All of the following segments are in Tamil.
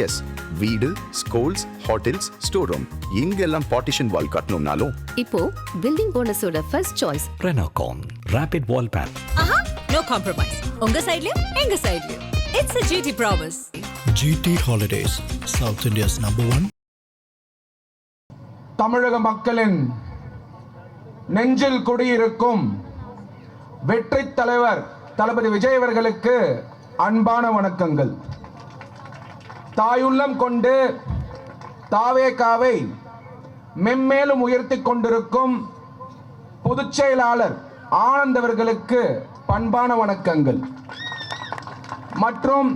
எஸ், வீடு, ஸ்கூல்ஸ், ஹோட்டல்ஸ், ஸ்டோர் ரூம் இங்கெல்லாம் பார்ட்டிஷன் வால் கட்டணும்னாலும் இப்போ பில்டிங் ஓனர்ஸோட first choice Renocon Rapid Wall Pack. No compromise. உங்க சைடுலயும் எங்க சைடுலயும். It's a GT promise. GT Holidays, South India's #1. தமிழக மக்களின் நெஞ்சில் குடியிருக்கும் வெற்றி தலைவர் தளபதி விஜய் அவர்களுக்கு அன்பான வணக்கங்கள். தாயுள்ளம் கொண்டு தாவேகாவை மென்மேலும் உயர்த்தி கொண்டிருக்கும் பொதுச் செயலாளர் ஆனந்த் அவர்களுக்கு பண்பான வணக்கங்கள். மற்றும்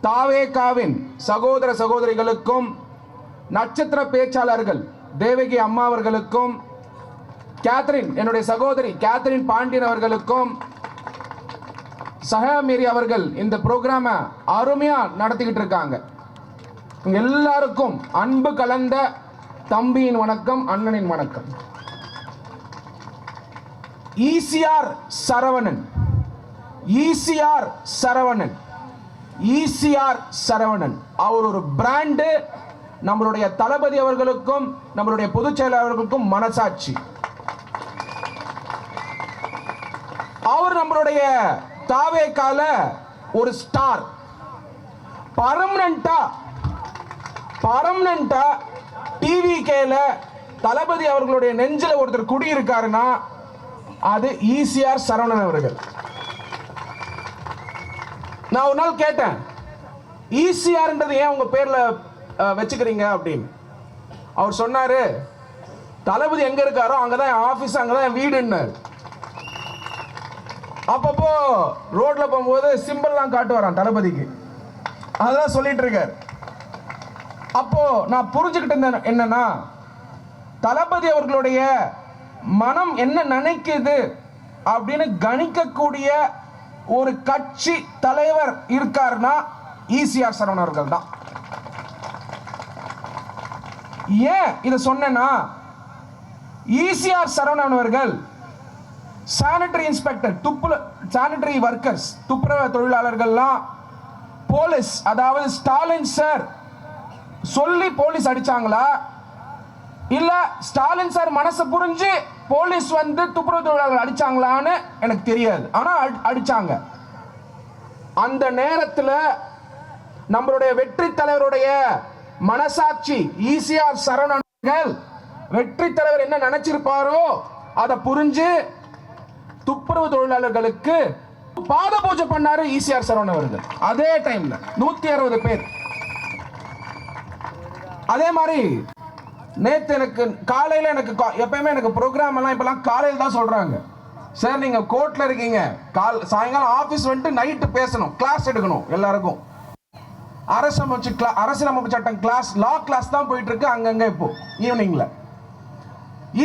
தாவேகாவின் சகோதர சகோதரிகளுக்கும் நட்சத்திர பேச்சாளர்கள் தேவகி அம்மா அவர்களுக்கும் கேத்ரின், என்னுடைய சகோதரி கேத்ரின் பாண்டியன் அவர்களுக்கும் சஹாமேரி அவர்கள் இந்த ப்ரோக்ராமை அருமையா நடத்திக்கிட்டு இருக்காங்க. எல்லாருக்கும் அன்பு கலந்த தம்பியின் வணக்கம், அண்ணனின் வணக்கம். ECR Saravanan, ECR Saravanan, ECR Saravanan அவர் ஒரு பிராண்டு. நம்மளுடைய தளபதி அவர்களுக்கும் நம்மளுடைய பொதுச் செயலாளர்களுக்கும் மனசாட்சி. அவர் நம்மளுடைய தாவேகால ஒரு ஸ்டார். பர்மனண்டா டிவிகேல தளபதி அவர்களுடைய நெஞ்சில ஒருத்தர் குடியிருக்காருன்னா அது ஈசிஆர் சரவணன் அவர்கள். நான் ஒரு நாள் கேட்டேன், ஈசிஆர்ன்றது ஏன் உங்க பேர்ல வச்சுக்கிறீங்க அப்படின்னு. அவர் சொன்னாரு, தளபதி எங்க இருக்காரோ அங்கதான் என் ஆபீஸ், அங்கதான் என் வீடுன்னாரு. அப்பப்போ ரோட்ல போகும்போது சிம்பிள்லாம் காட்டு வரான் தளபதிக்கு, அதான் சொல்லிட்டு இருக்காரு. அப்போ நான் புரிஞ்சுக்கிட்டு என்னன்னா, தளபதி அவர்களுடைய மனம் என்ன நினைக்குது அப்படின்னு கணிக்கக்கூடிய ஒரு கட்சி தலைவர் இருக்காருன்னா ஈசிஆர் சரவணன் அவர்கள் தான். ஏன் இதை சொன்னேன்னா, ஈசிஆர் சரவணன் அவர்கள் சானிட்டரி இன்ஸ்பெக்டர், சானிட்டரி ஒர்க்கர்ஸ், துப்புரவு தொழிலாளர்கள்லாம் போலீஸ், அதாவது ஸ்டாலின் சார் சொல்லி போலீஸ் அடிச்சாங்களா இல்ல ஸ்டாலின் சார் மனசு புரிஞ்சு போலீஸ் வந்து துப்புரவு தொழிலாளர்கள் அடிச்சாங்களான்னு எனக்கு தெரியாது. ஆனா அடிச்சாங்க. அந்த நேரத்தில் நம்மளுடைய வெற்றி தலைவருடைய மனசாட்சி ஈசிஆர் சரவணன் வெற்றி தலைவர் என்ன நினைச்சிருப்பாரோ அதை புரிஞ்சு துப்புரவு தொழிலாளர்களுக்கு பாத பூஜை பண்ணாரு ஈசிஆர் சரவணன் அவர்கள். அதே டைம்ல 160 பேர். அதே மாதிரி நேத்து எனக்கு காலையில எனக்கு எப்பயுமே எனக்கு ப்ரோக்ராம் எல்லாம் இப்பெல்லாம் காலையில் தான் சொல்றாங்க, சார் நீங்க கோர்ட்ல இருக்கீங்க, சாயங்காலம் ஆபீஸ் வந்துட்டு நைட்டு பேசணும், கிளாஸ் எடுக்கணும் எல்லாருக்கும். அரசியலமைப்பு சட்டம் கிளாஸ், லா கிளாஸ் தான் போயிட்டு இருக்கு அங்கங்க. இப்போ ஈவினிங்ல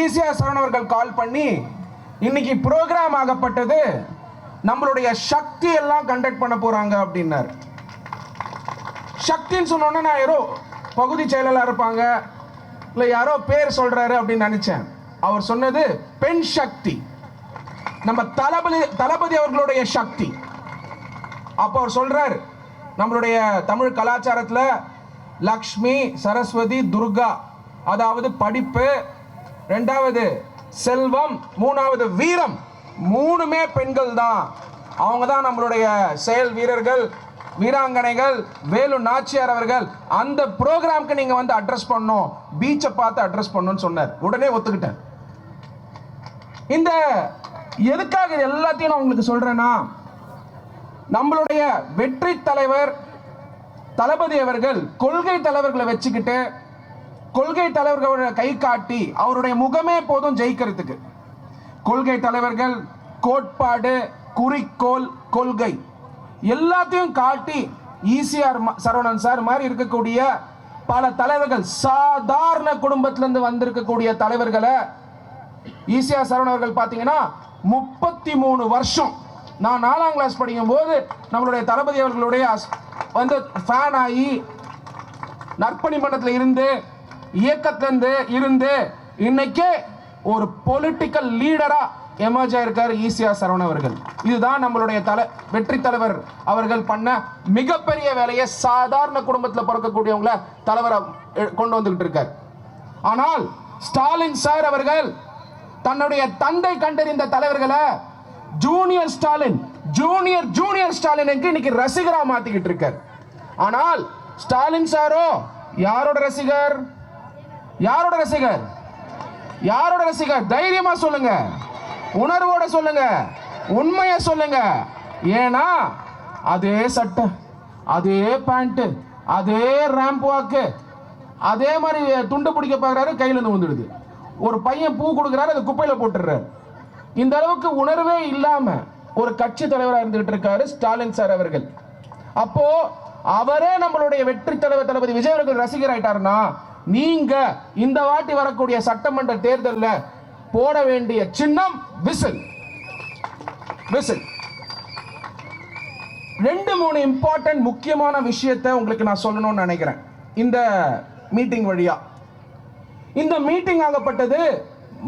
ஈசிஆர் சரவணன் அவர்கள் கால் பண்ணி, இன்னைக்கு ப்ரோக்ராம் ஆகப்பட்டது, நம்மளுடைய சக்தி எல்லாம் கண்டக்ட் பண்ண போறாங்க அப்படின்னாரு. சக்தின்னு சொன்னோன்னா நான் யாரோ பகுதி செயலாளர் இருப்பாங்க, இல்லை யாரோ பேர் சொல்றாரு அப்படின்னு நினைச்சேன். அவர் சொன்னது பெண் சக்தி, நம்ம தளபதி அவர்களுடைய சக்தி. அப்போ அவர் சொல்றாரு, நம்மளுடைய தமிழ் கலாச்சாரத்தில் லக்ஷ்மி, சரஸ்வதி, துர்கா, அதாவது படிப்பு, ரெண்டாவது செல்வம், மூணாவது வீரம், மூணுமே பெண்கள் தான். அவங்க தான் நம்மளுடைய செயல் வீரர்கள், வீராங்கனைகள். வேலு நாச்சியார் அவர்கள் அந்த ப்ரோக்ராம்க்கு நீங்க வந்து அட்ரஸ் பண்ணணும், பீச்சை பார்த்து அட்ரஸ் பண்ணணும்னு சொன்னார். உடனே ஒத்துக்கிட்டேன். இந்த எதுக்காக இது எல்லாத்தையும் நான் உங்களுக்கு சொல்றேன்னா, நம்மளுடைய வெற்றி தலைவர் தளபதி அவர்கள் கொள்கை தலைவர்களை வச்சுக்கிட்டு, கொள்கை தலைவர்களோட கை காட்டி, அவருடைய முகமே போதும் ஜெயிக்கிறதுக்கு. கொள்கை தலைவர்கள், கோட்பாடு, குறிக்கோள், கொள்கை எல்லாத்தையும் காட்டி ஈசிஆர் சரவணன் சார் மாதிரி இருக்கக்கூடிய பல தலைவர்கள், சாதாரண குடும்பத்திலிருந்து வந்திருக்கக்கூடிய தலைவர்களை ஈசிஆர் சரவணன் அவர்கள் பார்த்தீங்கன்னா 33 வருஷம். நான் 4ஆம் கிளாஸ் படிக்கும் போது நம்மளுடைய தளபதி அவர்களுடைய வந்து ஃபேன் ஆகி நற்பணி மன்றத்தில் இருந்து, இயக்கத்திலிருந்து இருந்து இன்னைக்கு ஒரு பொலிட்டிக்கல் லீடரா எமர்ஜ் ஆயிருக்காரு ஈசிஆர் சரவணன் அவர்கள். இதுதான் நம்மளுடைய வெற்றி தலைவர் அவர்கள் பண்ண மிகப்பெரிய வேலையை. சாதாரண குடும்பத்தில் பிறக்கக்கூடியவங்கள தலைவரை கொண்டு வந்துகிட்டு இருக்கார். ஆனால் ஸ்டாலின் சார் அவர்கள் தன்னுடைய தந்தை கண்டறிந்த தலைவர்களை ஜூனியர் ஸ்டாலின் ஜூனியர் ஸ்டாலினுக்கு இன்னைக்கு ரசிகரா மாத்திக்கிட்டு இருக்கார். ஆனால் ஸ்டாலின் சாரோ யாரோட ரசிகர்? யாரோட ரசிகர்? யாரோட ரசிகர்? தைரியமா சொல்லுங்க, உணர்வோட சொல்லுங்க, உண்மையை சொல்லுங்க. ஏன்னா அதே சட்டை, அதே பேண்ட், அதே ரேம்ப் வாக்கு, அதே மாதிரி துண்டு பிடிக்க பார்க்கறாரு, கையில இருந்து வந்துடுது. ஒரு பையன் பூ கொடுக்குறாரு, அதை குப்பையில போட்டுறாரு. இந்த அளவுக்கு உணர்வே இல்லாம ஒரு கட்சி தலைவராக இருந்துகிட்டு இருக்காரு ஸ்டாலின் சார் அவர்கள். அப்போ அவரே நம்மளுடைய வெற்றி தலைவர் தளபதி விஜய் அவர்கள் ரசிகர் ஆயிட்டாருன்னா, நீங்க இந்த வாட்டி வரக்கூடிய சட்டமன்ற தேர்தலில் போட வேண்டிய சின்னம் விசில். விசில். 2-3 இம்பார்ட்டன்ட் முக்கியமான விஷயத்தை உங்களுக்கு நான் சொல்லணும்னு நினைக்கிறேன் இந்த மீட்டிங் வழியா. இந்த மீட்டிங் ஆகப்பட்டது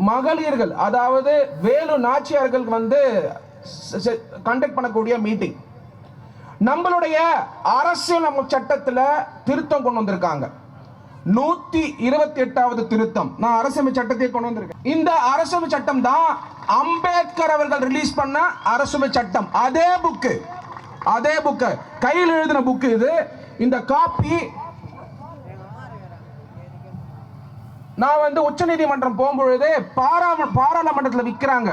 மகளிர்கள், அதாவது வேலு நாச்சியார்கள் வந்து கண்டக்ட் பண்ணக்கூடிய மீட்டிங். நம்மளுடைய அரசியல் சட்டத்தில் திருத்தம் கொண்டு வந்திருக்காங்க. 128வது திருத்தம். நான் அரசியல் சட்டத்தை கொண்டு வந்திருக்கேன். இந்த அரசியல் சட்டம் தான் அம்பேத்கர் அவர்கள் ரிலீஸ் பண்ண அரசியல் சட்டம். அதே புக்கு கையில் எழுதின புக்கு இது. இந்த காப்பி நான் வந்து உச்ச நீதிமன்றம் போகும்பொழுது பாராளுமன்றத்தில் விற்கிறாங்க.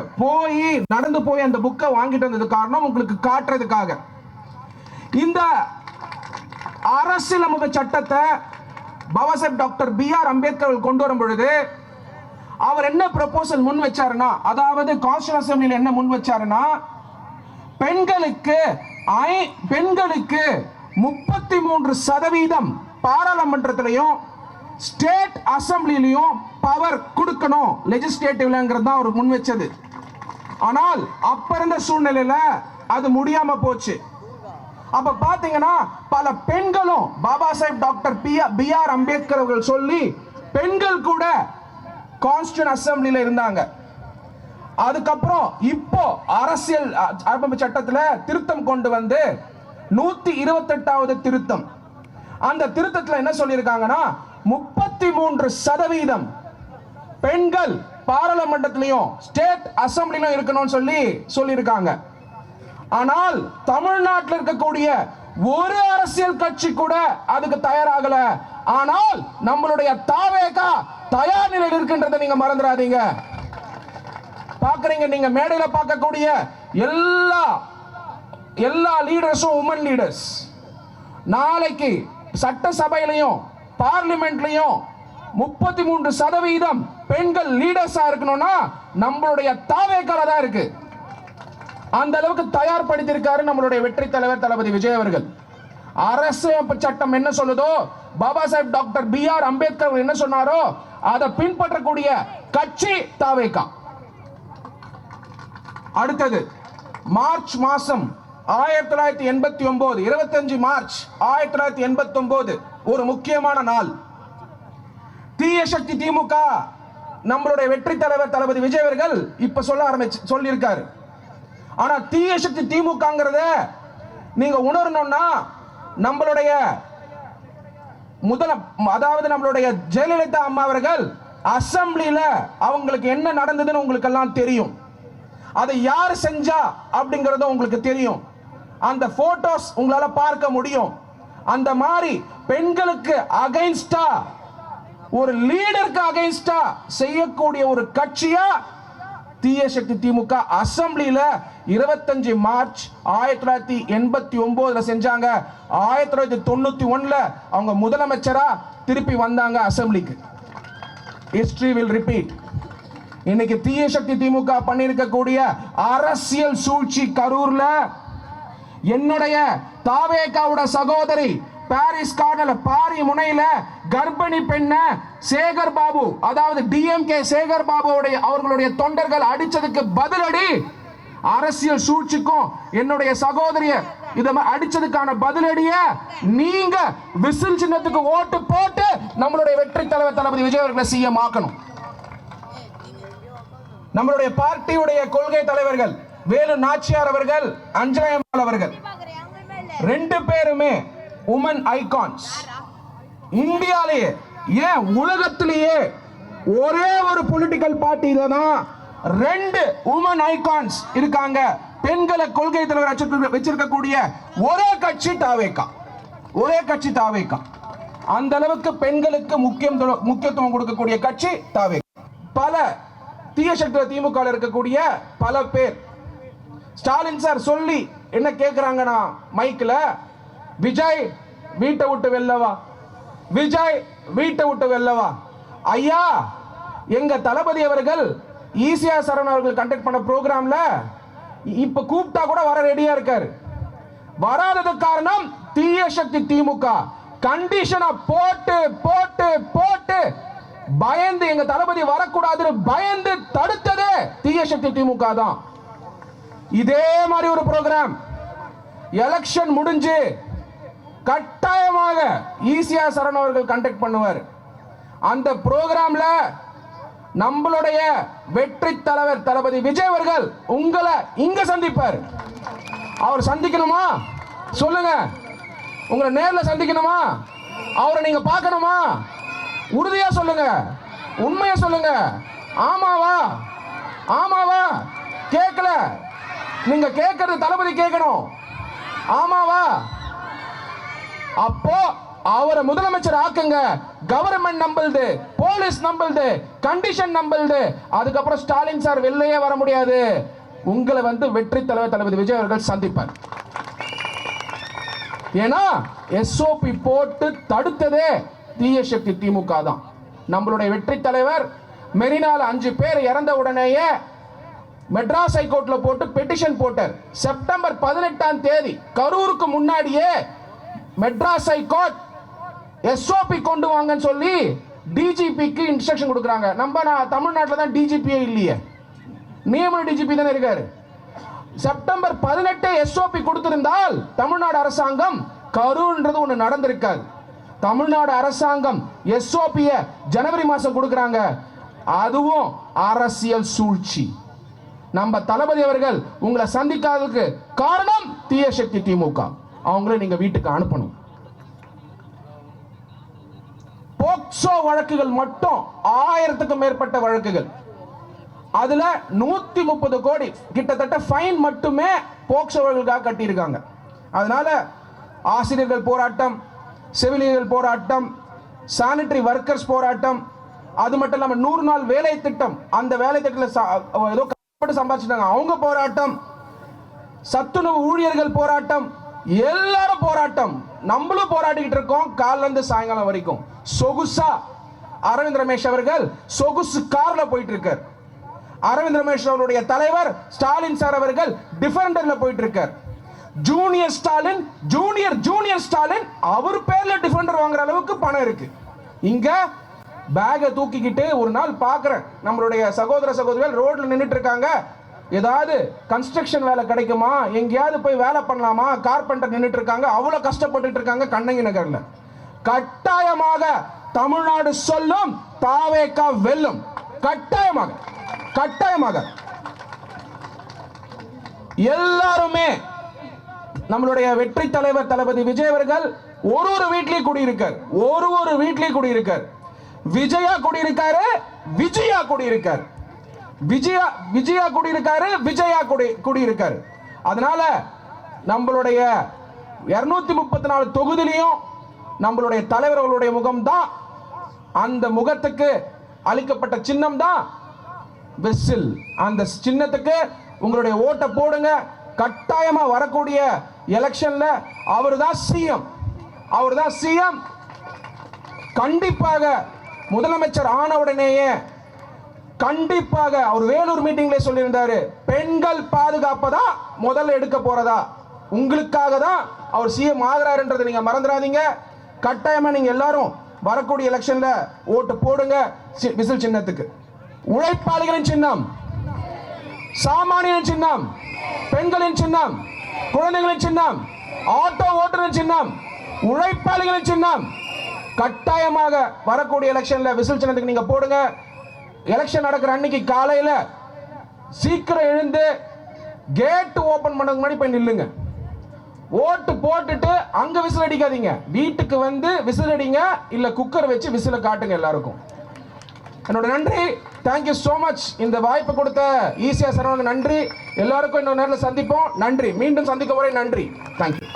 நடந்து போய் அந்த புக்கை வாங்கிட்டு வந்தது காரணம் உங்களுக்கு காட்டுறதுக்காக. இந்த அரசியலமைப்பு சட்டத்தை பாபா சாஹேப் டாக்டர் B.R. அம்பேத்கர் கொண்டு வரும் பொழுது அவர் என்ன ப்ரொபோசல் முன் வச்சாருன்னா, அதாவது கான்ஸ்டிடியூஷன் அசெம்பிளியில் என்ன முன் வச்சாருன்னா, பெண்களுக்கு 33% பாராளுமன்றத்திலையும் ஸ்டேட் அசெம்பிளிலையும் பவர் கொடுக்கணும், லெஜிஸ்லேட்டிவ்லங்கிறது தான் அவர் முன் வச்சது. ஆனால் அப்ப இருந்த சூழ்நிலையில அது முடியாம போச்சு. அப்ப பாத்தீங்கன்னா பல பெண்களும் பாபா சாஹேப் டாக்டர் B.R. அம்பேத்கர் அவர்கள் சொல்லி பெண்கள் கூட கான்ஸ்டிடியூஷன் அசெம்பிளில இருந்தாங்க. அதுக்கப்புறம் இப்போ அரசியல் அமைப்பு சட்டத்தில் திருத்தம் கொண்டு வந்து 128வது திருத்தம். அந்த திருத்தத்தில் என்ன சொல்லியிருக்காங்கன்னா, 33% பெண்கள் பாராளுமன்றத்திலையும் ஸ்டேட் அசெம்பிளிலும் இருக்கணும்னு சொல்லியிருக்காங்க. ஆனால் தமிழ்நாட்டில் இருக்கக்கூடிய ஒரு அரசியல் கட்சி கூட அதுக்கு தயாராகல. ஆனால் நம்மளுடைய தாவேகா தயார் நிலையில் இருக்கின்றதை நீங்க மறந்துடாதீங்க. பாக்குறீங்க, நீங்க மேடையில பார்க்கக்கூடிய எல்லா லீடர்ஸும் உமன் லீடர்ஸ். நாளைக்கு சட்டசபையிலையும் பார்லிமெண்ட்லையும் 33% பெண்கள் லீடர்ஸா இருக்கணும்னா நம்மளுடைய தாவேகால தான் இருக்கு. அந்த அளவுக்கு தயார்படுத்தியிருக்காரு நம்மளுடைய வெற்றி தலைவர் தளபதி விஜய் அவர்கள். அரசியலமைப்பு சட்டம் என்ன சொல்லுதோ, பாபா சாஹேப் டாக்டர் B.R. அம்பேத்கர் என்ன சொன்னாரோ அதை பின்பற்றக்கூடிய கட்சி தாவேகா. அடுத்தது மார்ச் மாசம் 1989, 25 மார்ச் 1989 ஒரு முக்கியமான நாள். தீய சக்தி திமுக நம்மளுடைய வெற்றி தலைவர் தளபதி விஜய் அவர்கள் இப்ப சொல்லியிருக்காரு. ஆனா தீய சக்தி திமுகங்கிறத நீங்க உணரணும்னா நம்மளுடைய அதாவது நம்மளுடைய ஜெயலலிதா அம்மா அவர்கள் அசெம்பிளியில அவங்களுக்கு என்ன நடந்ததுன்னு உங்களுக்கு எல்லாம் தெரியும். அதை யார் செஞ்சா அப்படிங்கறதும் உங்களுக்கு தெரியும். அந்த போட்டோஸ் உங்களால பார்க்க முடியும். அந்த மாதிரி பெண்களுக்கு அகைன்ஸ்டா, ஒரு லீடருக்கு அகைன்ஸ்டா செய்யக்கூடிய ஒரு கட்சியா தீய சக்தி திமுக அசெம்பிளியில 25 மார்ச் 1989 செஞ்சாங்க. 1991 அவங்க முதலமைச்சரா திருப்பி வந்தாங்க அசெம்பிளிக்கு. History will repeat. இன்னைக்கு தீய சக்தி திமுக பண்ணிருக்கக்கூடிய அரசியல் சூழ்ச்சி கரூர்ல என்னுடைய தாவேகாவோட சகோதரி பாரிஸ் கார்னர்ல பாரி முனையில கர்ப்பிணி பெண்ண சேகர் பாபு, அதாவது டிஎம்கே சேகர் பாபு அவர்களுடைய தொண்டர்கள் அடிச்சதுக்கு பதிலடி, அரசியல் சூழ்ச்சிக்கும் என்னுடைய சகோதரிய இத அடிச்சதுக்கான பதிலடிய நீங்க விசில் சின்னத்துக்கு ஓட்டு போட்டு நம்மளுடைய வெற்றி தலைவர் தளபதி விஜய் அவர்களை சிஎம் ஆக்கணும். நம்மளுடைய பார்ட்டியுடைய கொள்கை தலைவர்கள் வேலு நாச்சியார் அவர்கள், அஞ்சலி அம்மாள் அவர்கள், ரெண்டு பேருமே உமன் ஐகான்ஸ். இந்தியாலேயே ஏன் உலகத்திலேயே ஒரே ஒரு பொலிட்டிக்கல் பார்ட்டியில தான் ரெண்டு உமன் ஐகான்ஸ் இருக்காங்க. பெண்களை கொள்கை தலைவர் வச்சிருக்கக்கூடிய ஒரே கட்சி தாவேகா, ஒரே கட்சி தாவேகா. அந்த அளவுக்கு பெண்களுக்கு முக்கியத்துவம் கொடுக்கக்கூடிய கட்சி தாவேகா. பல தீய சக்தி திமுக இருக்கக்கூடிய பல பேர் ஸ்டாலின் சார் சொல்லி என்ன கேட்கிறாங்கன்னா மைக்ல, விஜய் வீட்டை விட்டு வெல்லவா, விஜய் வீட்டை விட்டு வெல்லவா. ஐயா, எங்க தளபதி அவர்கள் ஈசியா சரவணன் அவர்கள் கண்டக்ட் பண்ண ப்ரோக்ராம்ல இப்ப கூப்பிட்டா கூட வர ரெடியா இருக்காரு. வராதது காரணம் தீய சக்தி திமுக கண்டிஷனை போட்டு போட்டு போட்டு பயந்து எங்க தளபதி வரக்கூடாதுன்னு பயந்து தடுத்ததே தீய சக்தி திமுக தான். இதே மாதிரி ஒரு ப்ரோக்ராம் எலெக்ஷன் முடிஞ்சு கட்டாயமாக ஈசியா சரண் அவர்கள் கண்டக்ட் பண்ணுவார். அந்த ப்ரோக்ராம்ல நம்மளுடைய வெற்றி தலைவர் தளபதி விஜய் அவர்கள் உங்களை இங்க சந்திப்பார். அவர் சந்திக்கணுமா சொல்லுங்க, உங்களை நேர்ல சந்திக்கணுமா, அவரை நீங்க பார்க்கணுமா, உறுதியா சொல்லுங்க, உண்மையா சொல்லுங்க. ஆமாவா ஆமாவா? கேட்கல, நீங்க கேட்கறது தளபதி கேட்கணும். ஆமாவா? அப்போ அவரை முதலமைச்சர் ஆக்குங்க. கவர்மெண்ட் நம்பல்து, போலீஸ் நம்பல்து, கண்டிஷன் நம்பல்து. அதுக்கப்புறம் ஸ்டாலின் சார் வெளியே வர முடியாது. உங்களை வெற்றி தலைவர் தளபதி விஜய் அவர்கள் சந்திப்பார். ஏன்னா எஸ்ஓபி போட்டு தடுத்ததே தீய சக்தி திமுக தான். நம்மளுடைய வெற்றி தலைவர் மெரினால 5 பேர் இறந்த உடனேயே மெட்ராஸ் ஹைகோர்ட்ல போட்டு பெட்டிஷன் போட்டார். செப்டம்பர் 18ஆம் தேதி கரூருக்கு முன்னாடியே மெட்ராஸ் ஹைகோர்ட் எஸ்ஓபி கொண்டு வாங்கன்னு சொல்லி டிஜிபிக்கு இன்ஸ்ட்ரக்ஷன் கொடுக்குறாங்க. நம்ம தமிழ்நாட்டில் தான் டிஜிபியே இல்லையே, நியமன டிஜிபி தானே இருக்காரு. செப்டம்பர் 18 எஸ்ஓபி கொடுத்திருந்தால் தமிழ்நாடு அரசாங்கம் கரூர்ன்றது ஒன்று நடந்திருக்காது. தமிழ்நாடு அரசாங்கம் எஸ்ஓபிய ஜனவரி மாசம் கொடுக்குறாங்க. அதுவும் அரசியல் சூழ்ச்சி. நம்ம தளபதி அவர்கள் உங்களை சந்திக்காததுக்கு காரணம் தீய சக்தி திமுக. அவங்கள நீங்க வீட்டுக்கு அனுப்பணும். போக்சோ வழக்குகள் மட்டும் 1000க்கும் மேற்பட்ட வழக்குகள், அதுல 130 கோடி கிட்டத்தட்ட ஃபைன் மட்டுமே போக்சோ வழக்குக்காக கட்டியிருக்காங்க. அதனால ஆசிரியர்கள் போராட்டம், செவிலியர்கள் போராட்டம், சானிட்டரி ஒர்க்கர்ஸ் போராட்டம், அது மட்டும் இல்லாம 100 நாள் வேலை திட்டம், அந்த வேலை திட்டத்தில் ஏதோ கஷ்டப்பட்டு சம்பாதிச்சிட்டாங்க அவங்க போராட்டம், சத்துணவு ஊழியர்கள் போராட்டம், எல்லாரும் போராட்டம். நம்மளும் போராடிக்கிட்டு இருக்கோம் காலைல இருந்து சாயங்காலம் வரைக்கும். சொகுசா அரவிந்த் ரமேஷ் அவர்கள் சொகுசு கார்ல போயிட்டு இருக்கார். அரவிந்த் ரமேஷ் அவருடைய தலைவர் ஸ்டாலின் சார் அவர்கள் டிஃபெண்டர்ல போயிட்டு இருக்கார். ஜூனியர் ஸ்டாலின், ஜூனியர் ஸ்டாலின் அவர் பேர்ல டிஃபெண்டர் வாங்குற அளவுக்கு பணம் இருக்கு. இங்க பேகை தூக்கிக்கிட்டு ஒரு நாள் பார்க்குறேன், நம்மளுடைய சகோதர சகோதரிகள் ரோட்ல நின்றுட்டு இருக்காங்க. ஏதாவது கன்ஸ்ட்ரக்ஷன் வேலை கிடைக்குமா, எங்கேயாவது போய் வேலை பண்ணலாமா, கார்பெண்டர் நின்றுட்டு இருக்காங்க. அவ்வளோ கஷ்டப்பட்டு இருக்காங்க கண்ணகி நகர்ல. கட்டாயமாக தமிழ்நாடு சொல்லும், தாவேகா வெல்லும். கட்டாயமாக கட்டாயமாக எல்லாருமே நம்மளுடைய வெற்றி தலைவர் தளபதி விஜய் அவர்கள் ஒரு வீட்லயும் குடியிருக்கார், ஒரு வீட்லயும் குடியிருக்கார். விஜயா குடியிருக்காரு, விஜயா குடியிருக்காரு, விஜயா குடியிருக்காரு, விஜயா குடியிருக்காரு. அதனால நம்மளுடைய 234 தொகுதியிலையும் நம்மளுடைய தலைவர்களுடைய முகம் தான், அந்த முகத்துக்கு அளிக்கப்பட்ட சின்னம் தான் விசில். அந்த சின்னத்துக்கு உங்களுடைய ஓட்டை போடுங்க. கட்டாயமா வரக்கூடிய எலெக்ஷன்ல அவர்தான் சிஎம், அவர்தான் சிஎம். கண்டிப்பாக முதலமைச்சர் ஆன உடனேயே கண்டிப்பாக அவர் வேலூர் மீட்டிங்ல சொல்லியிருந்தாரு, பெண்கள் பாதுகாப்பு தான் முதல்ல எடுக்க போறதா, உங்களுக்காக தான் அவர் சிஎம் ஆகிறாருன்றதை நீங்க மறந்துடாதீங்க. கட்டாயமா நீங்க எல்லாரும் வரக்கூடிய எலெக்ஷன்ல ஓட்டு போடுங்க விசில் சின்னத்துக்கு. உழைப்பாளிகளின் சின்னம், சாமானியன் சின்னம், பெண்களின் சின்னம், குழந்தைகளின் சின்னம், ஆட்டோ ஓட்டுநர் சின்னம், உழைப்பாளிகளின் சின்னம். கட்டாயமாக வரக்கூடிய எலெக்ஷன்ல விசில் சின்னத்துக்கு நீங்க போடுங்க. எலெக்ஷன் நடக்கிற அன்னைக்கு காலையில சீக்கிரம் எழுந்து கேட் ஓபன் பண்ணதுக்கு முன்னாடி போய் நில்லுங்க. ஓட்டு போட்டுட்டு அங்க விசில் அடிக்காதீங்க. வீட்டுக்கு வந்து விசில் அடிங்க, இல்ல குக்கர் வச்சு விசில காட்டுங்க எல்லாருக்கும். என்னோட நன்றி. Thank you so much. இந்த வாய்ப்பு கொடுத்த ஈசியா சரவணன் நன்றி. எல்லாருக்கும் இன்னொரு நேரில் சந்திப்போம். நன்றி. மீண்டும் சந்திக்க வரை நன்றி. தேங்க்யூ.